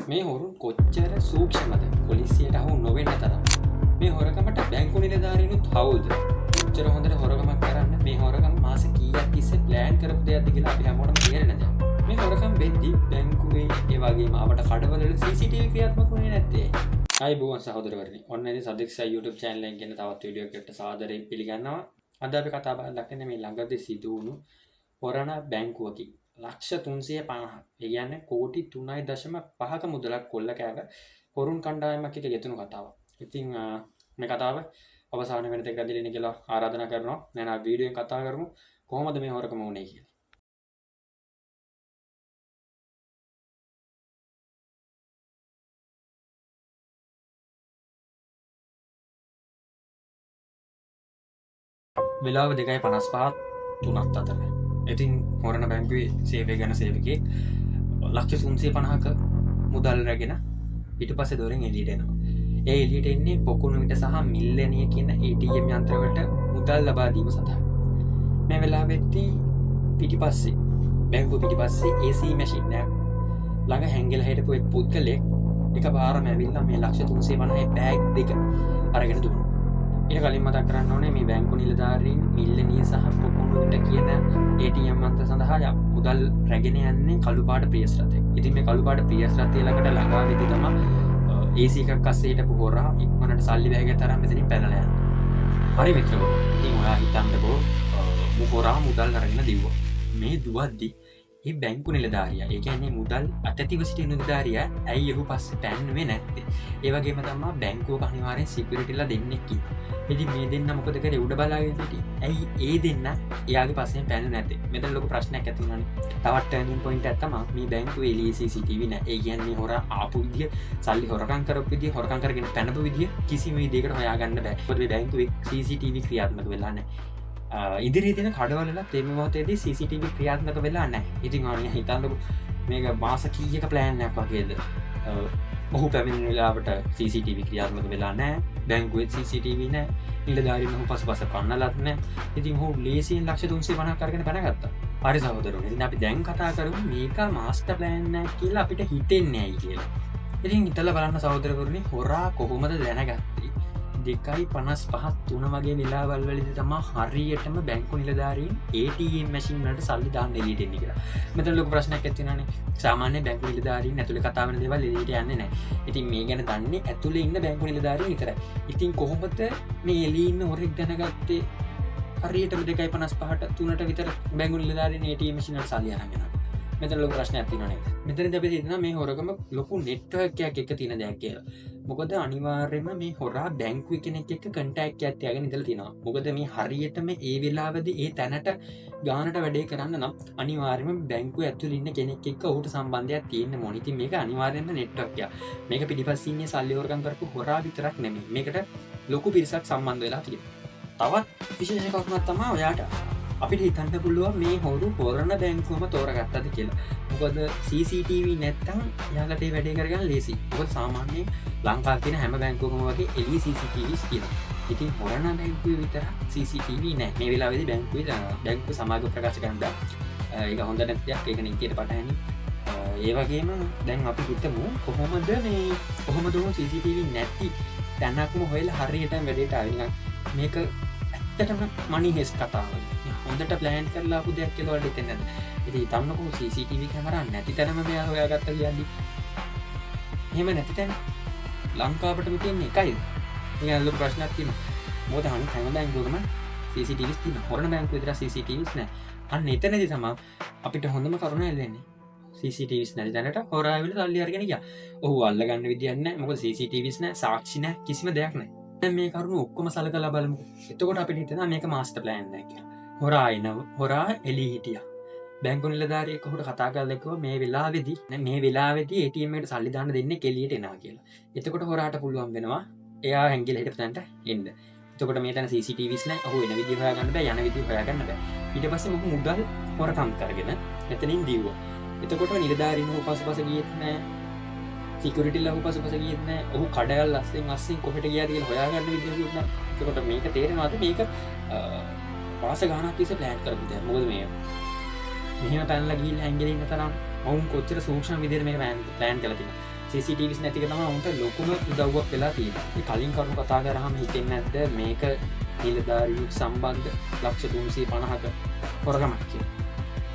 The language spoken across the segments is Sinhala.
මේ හොරුන් කොච්චර සූක්ෂමද පොලිසියට අහු නොවෙන්න තරම්. මේ හොරකමට බැංකු නිලධාරීනුත් හවුල්ද. කොච්චර හොඳට හොරකමක් කරන්න මේ හොරකම මාස කීයක් තිස්සේ ප්ලෑන් කරපු දෙයක්ද කියලා අපි හැමෝටම තේරෙන දෙයක්. මේ හොරකම් වෙද්දි බැංකුවේ ඒ වගේම අපට කඩවල CCTV ක්‍රියාත්මක වුණේ නැත්තේ. ආයිබෝවන් සහෝදරවරුනි. ඔන්න ඉතින් සදෙක්සයි YouTube channel එකෙන් ගෙන තවත් වීඩියෝ එකකට සාදරයෙන් පිළිගන්නවා. අද අපි කතා බහ දක්වන්නේ මේ ළඟදී සිදු වුණු හොරණ බැංකුවකින් ලක්ෂ 350ක් ඒ කියන්නේ කෝටි 3.5ක මුදලක් කොල්ල කෑව හොරුන් කණ්ඩායමක් එක්ක ගෙතුණු කතාවක්. ඉතින් මේ කතාව අවසාන වෙනතෙක් ඇදලා ඉන්න කියලා ආරාධනා කරනවා. නැන ආ වීඩියෝෙන් කතා කරමු කොහොමද මේ හොරකම වුනේ කියලා. වෙලාව 2:55 3ක් අතර. ඉතින් හොරණ බැංකුවේ සේවය ගැන සේවකයෙක් ලක්ෂ 350ක මුදල් රැගෙන පිටුපස්සේ දොරෙන් එළියට එනවා. ඒ එළියට එන්නේ පොකුණු විට සහ මිල්ලෙනිය කියන ATM යන්ත්‍රවලට මුදල් ලබා දීම සඳහා. මේ වෙලාවෙදී පිටිපස්සේ බැංකුව පිටිපස්සේ AC මැෂින් එකක් ළඟ හැංගිලා හිටපු එක් පුද්ගලෙක් එකපාරම ඇවිල්ලා මේ ලක්ෂ 350 බෑග් දෙක අරගෙන දුන්නා. ඊට කලින් මතක් කරන්න ඕනේ මේ බැංකු නිලධාරීන් මිල්ලෙනිය සහ පොකුණු විට කියන ATM යන්ත්‍ර සඳහා මුදල් රැගෙන යන්නේ කළු පාට ප්‍රියස් රථයක. ඉතින් මේ කළු පාට ප්‍රියස් රථය ළඟට ළඟා වෙද්දී තමයි AC එකක් අස්සේ හිටපු හොරා ඉක්මනට සල්ලි බෑගය තරම් මෙතනින් පැනලා යනවා. හරි මිත්‍රවෝ. ඉතින් ඔයා හිතන්නකෝ හොරා මුදල් අරගෙන දිව්වා. මේ දුවද්දි ඒ බැංකු නිලධාරියා ඒ කියන්නේ මුදල් අතතිව සිටින නිලධාරියා ඇයි එහු පස්සේ පැන්නුවේ නැත්තේ? ඒ වගේම තමයි බැංකුවක අනිවාර්යෙන් සිකියුරිටිලා දෙන්නෙක් ඉන්නවා. ඉතින් මේ දෙන්න මොකද කරේ උඩ බලාගෙන හිටියේ? ඇයි ඒ දෙන්න එයාගේ පස්සෙන් පැන්නේ නැත්තේ? මෙතන ලොකු ප්‍රශ්නයක් ඇති වුණානේ. තවත් ටර්නින් පොයින්ට් එකක් තමයි මේ බැංකුවේ එළියේ CCTV නැහැ. ඒ කියන්නේ හොරා ආපු විදිය, සල්ලි හොරකම් කරපු විදිය, හොරකම් කරගෙන පැනපු විදිය කිසිම විදියකට හොයාගන්න බෑ. මොකද මේ බැංකුවේ CCTV ක්‍රියාත්මක වෙලා නැහැ. ඉදිරි තින කඩවල තෙම මොහොතේදී CCTV ක්‍රියාත්මක වෙලා නැහැ. ඉතින් ඔන්න හිතන්නකො මේක මාස කීයක ප්ලෑන් එකක් වගේද? ඔහු පැමිණෙන වෙලාවට CCTV ක්‍රියාත්මක වෙලා නැහැ. බැංකුවේ CCTV නැහැ. නිලධාරීන් ඔහු පසුපස පන්නලත් නැහැ. ඉතින් ඔහු ලේසියෙන් ලක්ෂ 350ක් අරගෙන පැනගත්තා. හරි සහෝදරවරුනි. ඉතින් අපි දැන් කතා කරමු මේක මාස්ටර් ප්ලෑන් එකක් කියලා අපිට හිතෙන්නේ ඇයි කියලා. ඉතින් හිතලා බලන්න සහෝදරවරුනි හොරා කොහොමද දැනගත්තේ? 2:55 3 වගේ වෙලාවල් වලදී තමයි හරියටම බැංකු නිලධාරීන් ATM මැෂින් වලට සල්ලි දාන්න එළියට එන්නේ කියලා. මෙතන ලොකු ප්‍රශ්නයක් ඇති වෙනානේ. සාමාන්‍ය බැංකු නිලධාරීන් ඇතුලේ කතා වෙන දේවල් එළියට යන්නේ නැහැ. ඉතින් මේ ගැන දන්නේ ඇතුලේ ඉන්න බැංකු නිලධාරීන් විතරයි. ඉතින් කොහොමද මේ එළියේ ඉන්න හොරෙක් දැනගත්තේ හරියටම 2:55ට 3ට විතර බැංකු නිලධාරීන් ATM මැෂින් වලට සල්ලි අරන් යනවා. මෙතන ලොකු ප්‍රශ්නයක් තියෙනවා නේද? මෙතනදී අපි හිතනවා මේ හොරකම ලොකු නෙට්වර්ක් එකක් එක්ක තියෙන දෙයක් කියලා. මොකද අනිවාර්යයෙන්ම මේ හොරා බැංකුවේ කෙනෙක් එක්ක කන්ටැක්ට් එකක් තියාගෙන ඉඳලා තියෙනවා. මොකද මේ හරියටම ඒ වෙලාවේදී ඒ තැනට ගානට වැඩේ කරන්න නම් අනිවාර්යයෙන්ම බැංකුවේ ඇතුළේ ඉන්න කෙනෙක් එක්ක ඔහුට සම්බන්ධයක් තියෙන්න ඕනේ. ඉතින් මේක අනිවාර්යයෙන්ම නෙට්වර්ක් එකක්. මේක පිටිපස්සේ ඉන්නේ සල්ලි හොරකම් කරපු හොරා විතරක් නෙමෙයි. මේකට ලොකු පිරිසක් සම්බන්ධ වෙලා තියෙනවා. තවත් විශේෂ කරුණක් තමයි ඔයාට අපිට හිතන්න පුළුවන් මේ හොරු හොරණ බැංකුවම තෝරගත්තද කියලා. මොකද CCTV නැත්තම් යාලට ඒ වැඩේ කරගන්න ලේසි. මොකද සාමාන්‍යයෙන් ලංකාවේ තියෙන හැම බැංකුවකම වගේ එළිය CCTVs තියෙනවා. ඉතින් හොරණ බැංකුවේ විතර CCTV නැහැ. මේ වෙලාවේදී බැංකුව සමාගම ප්‍රකාශ කරනවා. ඒක හොඳ නැති දෙයක්. ඒක නීතියට පටහැනි. ඒ වගේම දැන් අපි හිතමු කොහොමද CCTV නැති තැනක්ම හොයලා හරියටම වැඩේට ආවේ. මේක ඇත්තටම මනි හෙස් කතාවක්. හොඳට ප්ලෑන් කරලා ආපු දෙයක් කියලා වලට හිතෙන්නේ නැද්ද? ඉතින් හිතන්නකෝ CCTV කැමරා නැති තැනම මෙයා හොයාගත්තා කියන්නේ. එහෙම නැති තැන ලංකාවටම තියෙන එකයිද? මේ ලොකු ප්‍රශ්නයක් තියෙනවා. මොකද අනිත් හැම බැංකුවකම CCTVs තියෙනවා. හොරණ බැංකුවේ විතර CCTVs නැහැ. අන්න එතනදී තමයි අපිට හොඳම කරුණ එල්ලෙන්නේ. CCTVs නැති තැනට හොරා ඇවිල්ලා සල්ලි අරගෙන ගියා. ඔහු අල්ලගන්න විදියක් නැහැ. මොකද CCTVs නැහැ, සාක්ෂි නැහැ, කිසිම දෙයක් නැහැ. දැන් මේ කරුණ ඔක්කොම සලකලා බලමු. එතකොට අපිට හිතෙනවා මේක මාස්ටර් ප්ලෑන් එකක් කියලා. හොරා එළිය හිටියා. බැංකු නිලධාරියෙක් ඔහුට කතා කරලා කිව්වා මේ වෙලාවේදී ATM එකට සල්ලි දාන්න දෙන්නේ එළියට එනවා කියලා. එතකොට හොරාට පුළුවන් වෙනවා එයා හැංගිලා හිටපු තැනට එන්න. එතකොට මේ තැන CCTVs නැහැ. ඔහු එන විදිය හොයාගන්න බෑ, යන විදිය හොයාගන්න බෑ. ඊට පස්සේ මොකද මුදල් හොරකම් කරගෙන එතනින් දිව්වා. එතකොට නිලධාරීන් ඔහු පසුපස ගියෙත් නැහැ. සිකියුරිටිලා ඔහු පසුපස ගියෙත් නැහැ. ඔහු කඩයල් අස්සෙන් කොහෙට ගියාද කියලා හොයාගන්න විදියක් නැහැ. එතකොට මේක තේරෙනවාද මේක පාස ගානක් තිස්සේ ප්ලෑන් කරපු දෙයක්. මොකද මේ මෙහෙම පැනලා ගිහිල්ලා හැංගිලා ඉන්න තරම් ඔවුන් කොච්චර සූක්ෂම විදිහට මේක ප්ලෑන් කරලා තියෙනවා. CCTVs නැතික තම උන්ට ලොකුම උදව්වක් වෙලා තියෙන කලින් කරුණු කතා කරහම හිතෙන් ඇත්ද මේක නිලධාරියු සම්බන්ධ ලක්ෂ 350ක හොරගමක් කියලා.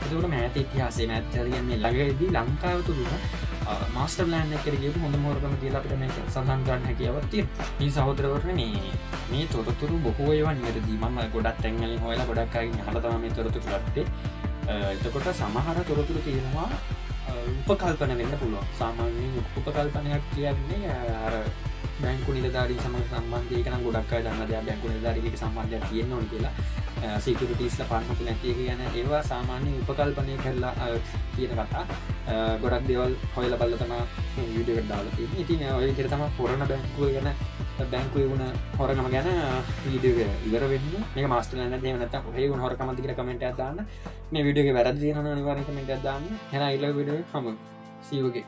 එතකොට මෑත ඉතිහාසයේ මෑතරියන්නේ ළඟදී ලංකාව තුළ මාස්ටර් ප්ලෑන් එකකට ගියපු හොඳම හොරගම කියලා අපිට මේක සඳහන් කරන්න හැකියාවක් තියෙනවා. මේ සහෝදරවරුනි මේ තොරතුරු බොහෝ ඒවා නිවැරදි. මම ගොඩක් තැන්වලින් හොයලා ගොඩක් අයගෙන් අහලා තමයි මේ තොරතුරු ගත්තේ. එතකොට සමහර තොරතුරු තියෙනවා උපකල්පන වෙන්න පුළුවන්. සාමාන්‍යයෙන් උපකල්පනයක් කියන්නේ අර බැංකු නිලධාරී සමග සම්බන්ධයක නම් ගොඩක් අය දන්න දෙයක් බැංකු නිලධාරීගේ සම්බන්ධයක් තියෙන්න ඕනේ කියලා. සිකියුරිටිස්ලා පන්නපු නැති එක කියන ඒවා සාමාන්‍ය උපකල්පනය කරලා කියන කතා. ගොඩක් දේවල් හොයලා බලලා තමයි වීඩියෝ එකට දාලා තියෙන්නේ. ඉතින් ඔය විදිහට තමයි පුරණ බැංකුව ගැන බැංකුවේ වුණ හොරගම ගැන වීඩියෝ එක ඉවර වෙන්නේ. මේක මාස්ටර් ප්ලෑන් නැත්නම් එහෙම නැත්නම් කොහේ වුණ හොරකමද කියලා කමෙන්ට් එකක් දාන්න. මේ වීඩියෝ එකේ වැරදි තියෙනවා නම් අනිවාර්යෙන් කමෙන්ට් එකක් දාන්න. එහෙනම් ඊළඟ වීඩියෝ එක හමු. See you again.